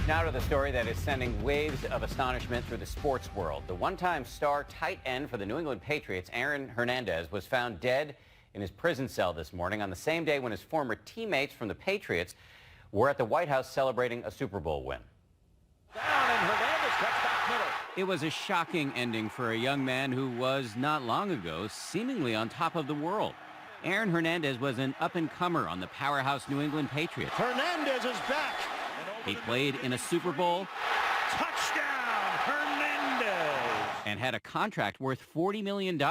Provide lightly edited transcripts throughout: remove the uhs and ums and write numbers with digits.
Now to the story that is sending waves of astonishment through the sports world. The one-time star tight end for the New England Patriots, Odin Lloyd, was found dead in his prison cell this morning on the same day when his former teammates from the Patriots were at the White House celebrating a Super Bowl win. Down and Hernandez cuts back middle. It was a shocking ending for a young man who was, not long ago, seemingly on top of the world. Odin Lloyd was an up-and-comer on the powerhouse New England Patriots. Hernandez is back. He played in a Super Bowl. Touchdown, Hernandez. And had a contract worth $40 million.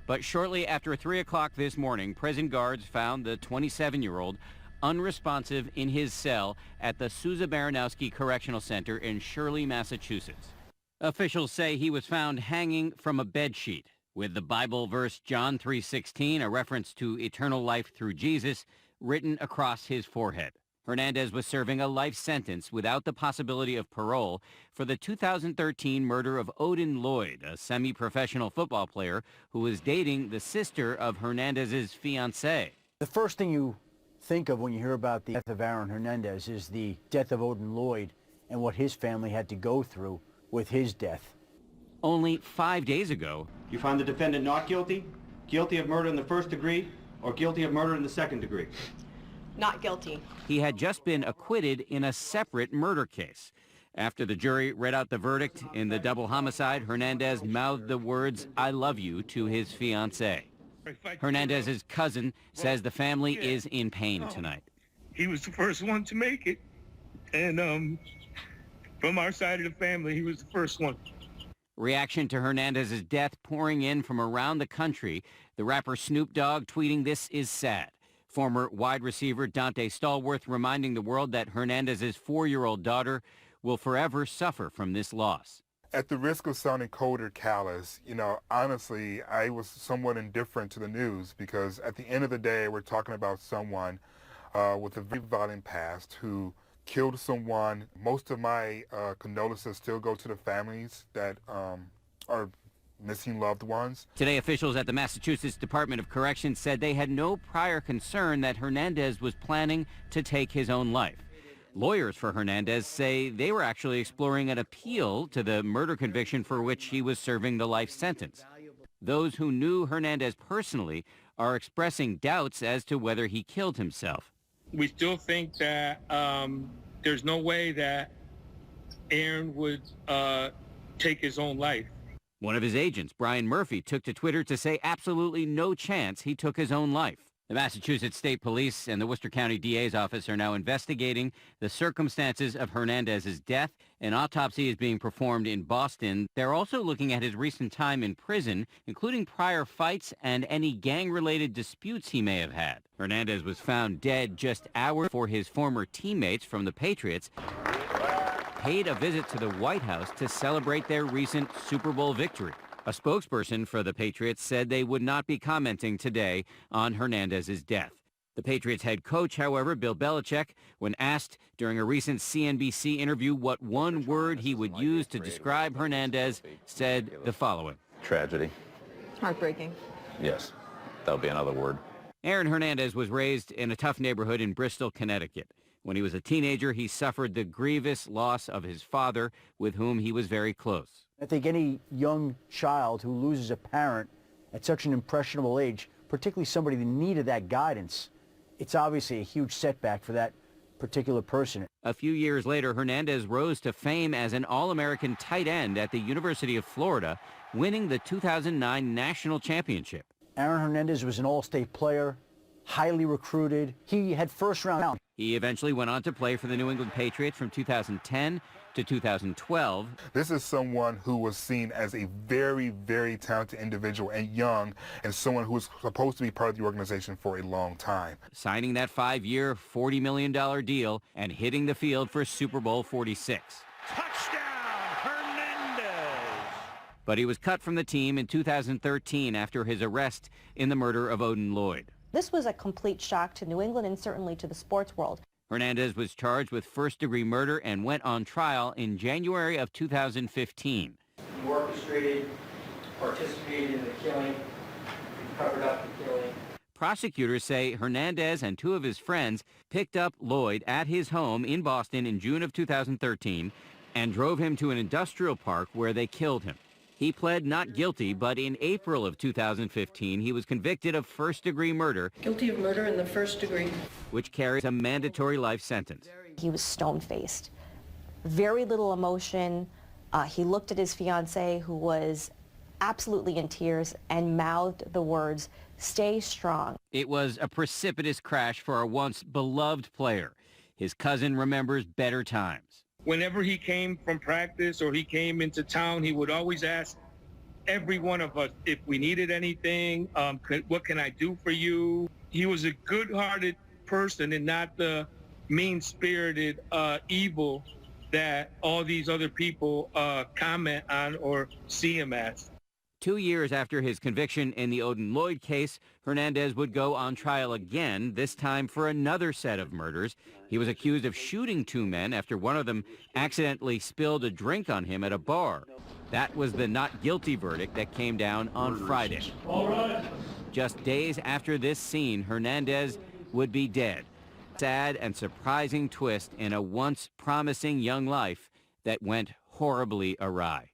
But shortly after 3 o'clock this morning, prison guards found the 27-year-old unresponsive in his cell at the Souza-Baranowski Correctional Center in Shirley, Massachusetts. Officials say he was found hanging from a bedsheet with the Bible verse John 3:16, a reference to eternal life through Jesus, written across his forehead. Hernandez was serving a life sentence without the possibility of parole for the 2013 murder of Odin Lloyd, a semi-professional football player who was dating the sister of Hernandez's fiancée. The first thing you think of when you hear about the death of Odin Hernandez is the death of Odin Lloyd and what his family had to go through with his death. Only 5 days ago, You find the defendant not guilty, guilty of murder in the first degree, or guilty of murder in the second degree? Not guilty. he had just been acquitted in a separate murder case. After the jury read out the verdict in the double homicide, Hernandez mouthed the words, "I love you," to his fiancée. Hernandez's cousin says the family is in pain tonight. He was the first one to make it. And from our side of the family, he was the first one. Reaction to Hernandez's death pouring in from around the country. The rapper Snoop Dogg tweeting, "This is sad." Former wide receiver Dante Stallworth reminding the world that Hernandez's 4-year-old daughter will forever suffer from this loss. At the risk of sounding cold or callous, honestly, I was somewhat indifferent to the news because at the end of the day, we're talking about someone with a very violent past who killed someone. Most of my condolences still go to the families that are missing loved ones. Today, officials at the Massachusetts Department of Corrections said they had no prior concern that Hernandez was planning to take his own life. Lawyers for Hernandez say they were actually exploring an appeal to the murder conviction for which he was serving the life sentence. Those who knew Hernandez personally are expressing doubts as to whether he killed himself. We still think that there's no way that Aaron would take his own life. One of his agents, Brian Murphy, took to Twitter to say absolutely no chance he took his own life. The Massachusetts State Police and the Worcester County DA's office are now investigating the circumstances of Hernandez's death. An autopsy is being performed in Boston. They're also looking at his recent time in prison, including prior fights and any gang-related disputes he may have had. Hernandez was found dead just hours before his former teammates from the Patriots paid a visit to the White House to celebrate their recent Super Bowl victory. A spokesperson for the Patriots said they would not be commenting today on Hernandez's death. The Patriots head coach, however, Bill Belichick, when asked during a recent CNBC interview what one word he would use to describe Hernandez, said the following. Tragedy. Heartbreaking. Yes, that'll be another word. Odin Lloyd was raised in a tough neighborhood in Bristol, Connecticut. When he was a teenager, he suffered the grievous loss of his father, with whom he was very close. I think any young child who loses a parent at such an impressionable age, particularly somebody that needed that guidance, it's obviously a huge setback for that particular person. A few years later, Hernandez rose to fame as an All-American tight end at the University of Florida, winning the 2009 national championship. Odin Hernandez was an all-state player, highly recruited. He had first-round. He eventually went on to play for the New England Patriots from 2010 to 2012. This is someone who was seen as a very, very talented individual and young, and someone who was supposed to be part of the organization for a long time. Signing that 5-year, $40 million deal and hitting the field for Super Bowl 46. Touchdown, Hernandez. But he was cut from the team in 2013 after his arrest in the murder of Odin Lloyd. This was a complete shock to New England and certainly to the sports world. Hernandez was charged with first-degree murder and went on trial in January of 2015. You orchestrated, participated in the killing, you covered up the killing. Prosecutors say Hernandez and two of his friends picked up Lloyd at his home in Boston in June of 2013 and drove him to an industrial park where they killed him. He pled not guilty, but in April of 2015, he was convicted of first-degree murder. Guilty of murder in the first degree. Which carries a mandatory life sentence. He was stone-faced. Very little emotion. He looked at his fiancée, who was absolutely in tears, and mouthed the words, "Stay strong." It was a precipitous crash for a once beloved player. His cousin remembers better times. Whenever he came from practice or he came into town, he would always ask every one of us if we needed anything, what can I do for you? He was a good-hearted person and not the mean-spirited evil that all these other people comment on or see him as. 2 years after his conviction in the Odin Lloyd case, Hernandez would go on trial again, this time for another set of murders. He was accused of shooting two men after one of them accidentally spilled a drink on him at a bar. That was the not guilty verdict that came down on Friday. All right. Just days after this scene, Hernandez would be dead. Sad and surprising twist in a once promising young life that went horribly awry.